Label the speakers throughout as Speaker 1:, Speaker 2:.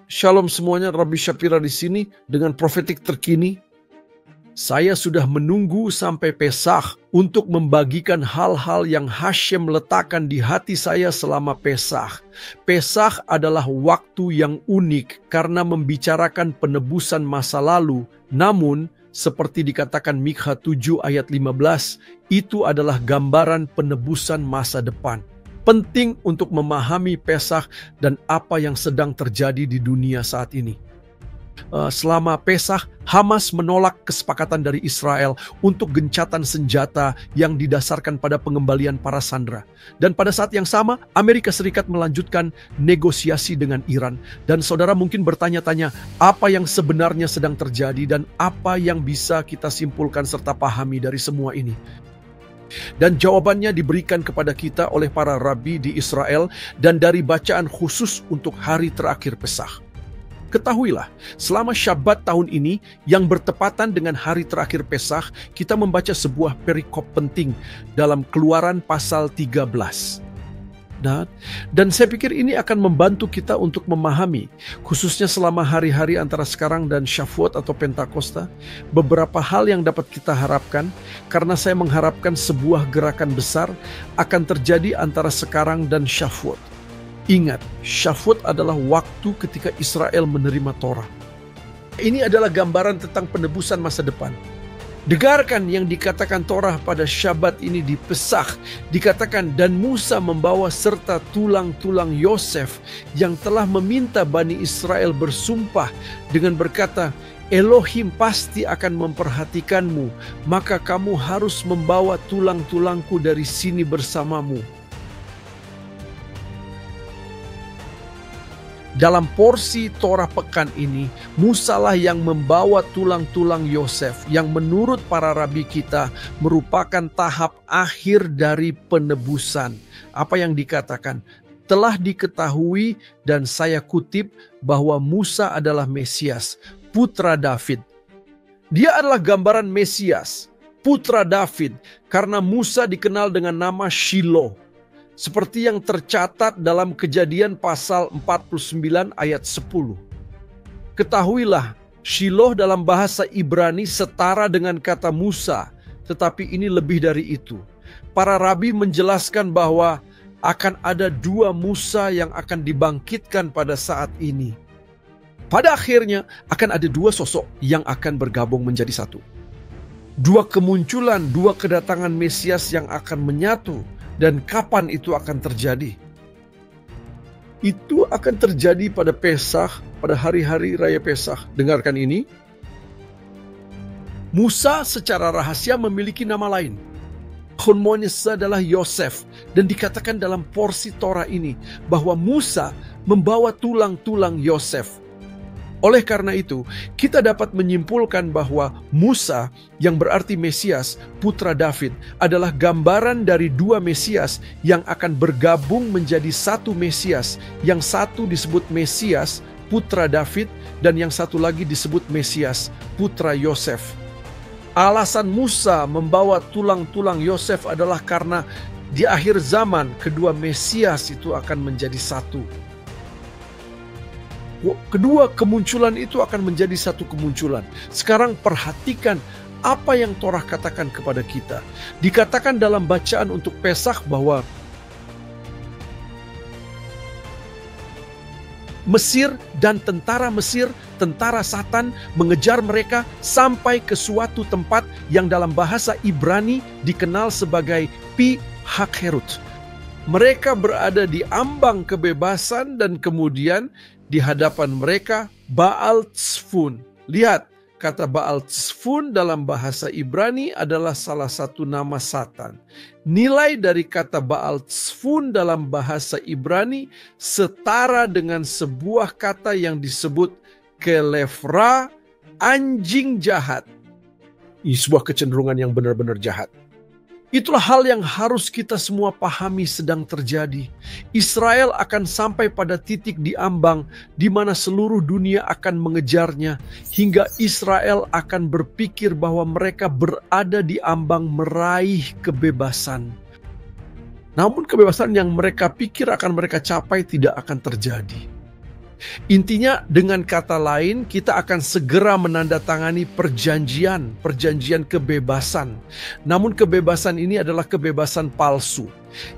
Speaker 1: Shalom semuanya, Rabbi Shapira di sini dengan profetik terkini. Saya sudah menunggu sampai Pesach untuk membagikan hal-hal yang Hashem letakkan di hati saya selama Pesach. Pesach adalah waktu yang unik karena membicarakan penebusan masa lalu. Namun, seperti dikatakan Mikha 7 ayat 15, itu adalah gambaran penebusan masa depan. Penting untuk memahami Pesach dan apa yang sedang terjadi di dunia saat ini. Selama Pesach, Hamas menolak kesepakatan dari Israel untuk gencatan senjata yang didasarkan pada pengembalian para sandera. Dan pada saat yang sama, Amerika Serikat melanjutkan negosiasi dengan Iran. Dan saudara mungkin bertanya-tanya, apa yang sebenarnya sedang terjadi dan apa yang bisa kita simpulkan serta pahami dari semua ini? Dan jawabannya diberikan kepada kita oleh para rabi di Israel dan dari bacaan khusus untuk hari terakhir Pesach. Ketahuilah, selama Syabat tahun ini yang bertepatan dengan hari terakhir Pesach, kita membaca sebuah perikop penting dalam Keluaran pasal 13. Dan saya pikir ini akan membantu kita untuk memahami, khususnya selama hari-hari antara sekarang dan Shavuot atau Pentakosta, beberapa hal yang dapat kita harapkan, karena saya mengharapkan sebuah gerakan besar akan terjadi antara sekarang dan Shavuot. Ingat, Shavuot adalah waktu ketika Israel menerima Torah. Ini adalah gambaran tentang penebusan masa depan. Dengarkan yang dikatakan Torah pada Syabat ini di Pesach. Dikatakan, dan Musa membawa serta tulang-tulang Yosef yang telah meminta Bani Israel bersumpah dengan berkata, Elohim pasti akan memperhatikanmu, maka kamu harus membawa tulang-tulangku dari sini bersamamu. Dalam porsi Torah pekan ini, Musa lah yang membawa tulang-tulang Yosef yang menurut para rabi kita merupakan tahap akhir dari penebusan. Apa yang dikatakan? Telah diketahui dan saya kutip bahwa Musa adalah Mesias, putra David. Dia adalah gambaran Mesias, putra David, karena Musa dikenal dengan nama Shiloh. Seperti yang tercatat dalam Kejadian pasal 49 ayat 10. Ketahuilah, Shiloh dalam bahasa Ibrani setara dengan kata Musa, tetapi ini lebih dari itu. Para rabi menjelaskan bahwa akan ada dua Musa yang akan dibangkitkan pada saat ini. Pada akhirnya akan ada dua sosok yang akan bergabung menjadi satu. Dua kemunculan, dua kedatangan Mesias yang akan menyatu. Dan kapan itu akan terjadi? Itu akan terjadi pada Pesach, pada hari-hari Raya Pesach. Dengarkan ini. Musa secara rahasia memiliki nama lain. Namanya adalah Yosef. Dan dikatakan dalam porsi Torah ini bahwa Musa membawa tulang-tulang Yosef. Oleh karena itu, kita dapat menyimpulkan bahwa Musa yang berarti Mesias, putra David, adalah gambaran dari dua Mesias yang akan bergabung menjadi satu Mesias. Yang satu disebut Mesias, putra David, dan yang satu lagi disebut Mesias, putra Yosef. Alasan Musa membawa tulang-tulang Yosef adalah karena di akhir zaman kedua Mesias itu akan menjadi satu. Kedua kemunculan itu akan menjadi satu kemunculan. Sekarang perhatikan apa yang Torah katakan kepada kita. Dikatakan dalam bacaan untuk Pesach bahwa Mesir dan tentara Mesir, tentara Satan mengejar mereka sampai ke suatu tempat yang dalam bahasa Ibrani dikenal sebagai Pi Hakerut. Mereka berada di ambang kebebasan dan kemudian di hadapan mereka Baal Tzfun. Lihat, kata Baal Tzfun dalam bahasa Ibrani adalah salah satu nama Satan. Nilai dari kata Baal Tzfun dalam bahasa Ibrani setara dengan sebuah kata yang disebut kelefra, anjing jahat. Ini sebuah kecenderungan yang benar-benar jahat. Itulah hal yang harus kita semua pahami sedang terjadi. Israel akan sampai pada titik di ambang di mana seluruh dunia akan mengejarnya hingga Israel akan berpikir bahwa mereka berada di ambang meraih kebebasan. Namun kebebasan yang mereka pikir akan mereka capai tidak akan terjadi. Intinya dengan kata lain kita akan segera menandatangani perjanjian kebebasan. Namun kebebasan ini adalah kebebasan palsu.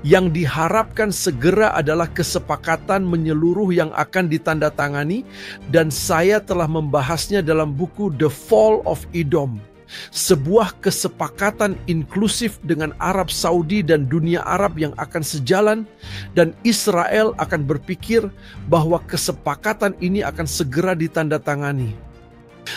Speaker 1: Yang diharapkan segera adalah kesepakatan menyeluruh yang akan ditandatangani, dan saya telah membahasnya dalam buku The Fall of Edom. Sebuah kesepakatan inklusif dengan Arab Saudi dan dunia Arab yang akan sejalan, dan Israel akan berpikir bahwa kesepakatan ini akan segera ditandatangani.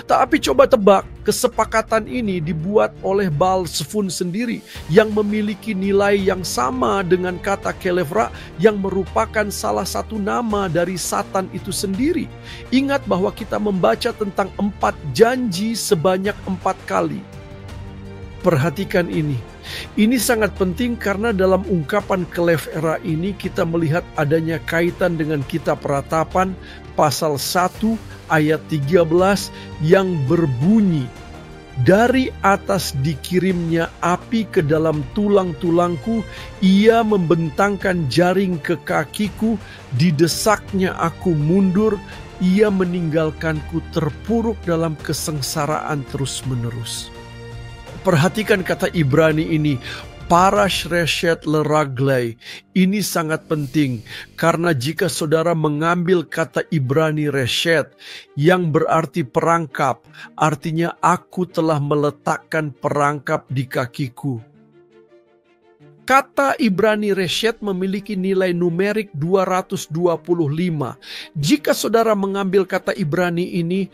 Speaker 1: Tapi coba tebak, kesepakatan ini dibuat oleh Baal Zefun sendiri yang memiliki nilai yang sama dengan kata Kelevra yang merupakan salah satu nama dari Satan itu sendiri. Ingat bahwa kita membaca tentang 4 janji sebanyak 4 kali. Perhatikan ini. Ini sangat penting karena dalam ungkapan Kelevra ini kita melihat adanya kaitan dengan kitab Ratapan pasal 1 ayat 13 yang berbunyi, "Dari atas dikirimnya api ke dalam tulang-tulangku, ia membentangkan jaring ke kakiku, didesaknya aku mundur, ia meninggalkanku terpuruk dalam kesengsaraan terus-menerus." Perhatikan kata Ibrani ini, parash reshet leraglai. Ini sangat penting karena jika saudara mengambil kata Ibrani reshet yang berarti perangkap, artinya aku telah meletakkan perangkap di kakiku. Kata Ibrani reshet memiliki nilai numerik 225. Jika saudara mengambil kata Ibrani ini,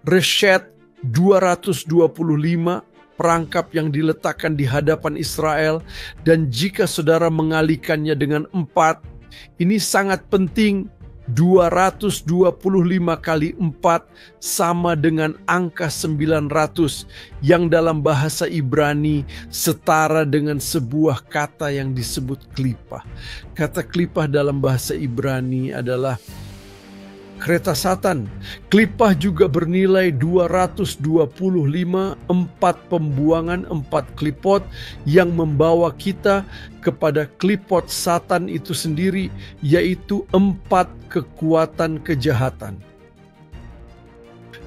Speaker 1: reshet 225, perangkap yang diletakkan di hadapan Israel, dan jika saudara mengalihkannya dengan 4, ini sangat penting. 225 kali 4 sama dengan angka 900 yang dalam bahasa Ibrani setara dengan sebuah kata yang disebut klipah. Kata klipah dalam bahasa Ibrani adalah kereta Satan. Klipah juga bernilai 225, 4 pembuangan, 4 klipot yang membawa kita kepada klipot Satan itu sendiri, yaitu 4 kekuatan kejahatan.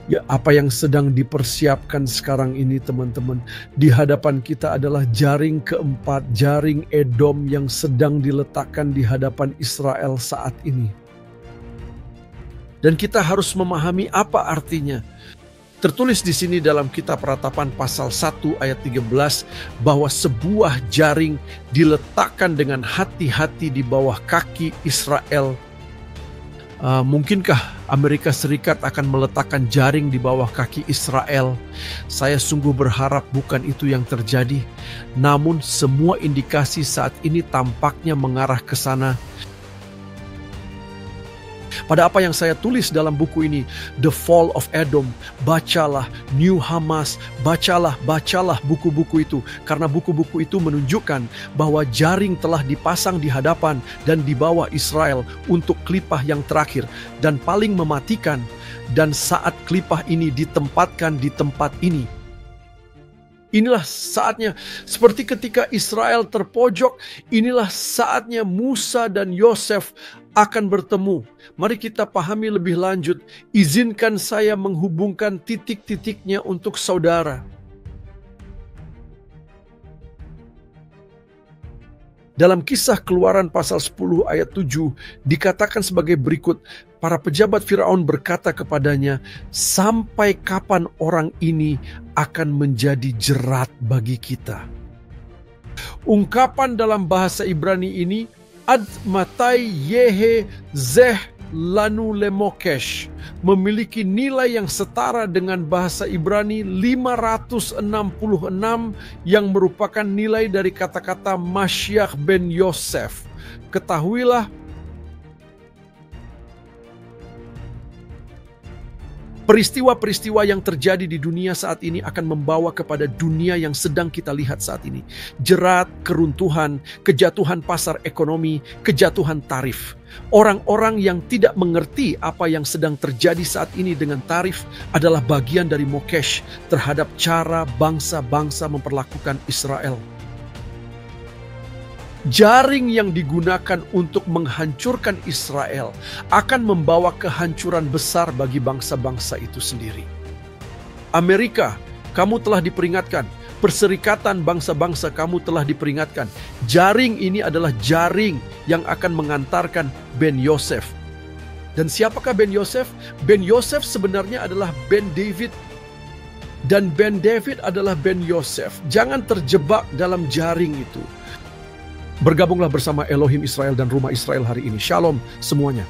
Speaker 1: Ya, apa yang sedang dipersiapkan sekarang ini teman-teman, di hadapan kita adalah jaring keempat, jaring Edom yang sedang diletakkan di hadapan Israel saat ini. Dan kita harus memahami apa artinya. Tertulis di sini dalam kitab Ratapan pasal 1 ayat 13 bahwa sebuah jaring diletakkan dengan hati-hati di bawah kaki Israel. Mungkinkah Amerika Serikat akan meletakkan jaring di bawah kaki Israel? Saya sungguh berharap bukan itu yang terjadi. Namun semua indikasi saat ini tampaknya mengarah ke sana. Pada apa yang saya tulis dalam buku ini, The Fall of Edom, bacalah New Hamas, bacalah buku-buku itu. Karena buku-buku itu menunjukkan bahwa jaring telah dipasang di hadapan dan di bawah Israel untuk klipah yang terakhir dan paling mematikan. Dan saat klipah ini ditempatkan di tempat ini, inilah saatnya, seperti ketika Israel terpojok, inilah saatnya Musa dan Yosef akan bertemu. Mari kita pahami lebih lanjut. Izinkan saya menghubungkan titik-titiknya untuk saudara. Dalam kisah Keluaran pasal 10 ayat 7 dikatakan sebagai berikut, para pejabat Firaun berkata kepadanya, "Sampai kapan orang ini akan menjadi jerat bagi kita?" Ungkapan dalam bahasa Ibrani ini, Ad matai yehe zeh lanu lemokesh, memiliki nilai yang setara dengan bahasa Ibrani 566 yang merupakan nilai dari kata-kata Mashiach ben Yosef. Ketahuilah, peristiwa-peristiwa yang terjadi di dunia saat ini akan membawa kepada dunia yang sedang kita lihat saat ini. Jerat, keruntuhan, kejatuhan pasar ekonomi, kejatuhan tarif. Orang-orang yang tidak mengerti apa yang sedang terjadi saat ini dengan tarif adalah bagian dari Mokesh terhadap cara bangsa-bangsa memperlakukan Israel. Jaring yang digunakan untuk menghancurkan Israel akan membawa kehancuran besar bagi bangsa-bangsa itu sendiri. Amerika, kamu telah diperingatkan. Perserikatan bangsa-bangsa, kamu telah diperingatkan. Jaring ini adalah jaring yang akan mengantarkan Ben Yosef. Dan siapakah Ben Yosef? Ben Yosef sebenarnya adalah Ben David. Dan Ben David adalah Ben Yosef. Jangan terjebak dalam jaring itu. Bergabunglah bersama Elohim Israel dan Rumah Israel hari ini. Shalom semuanya.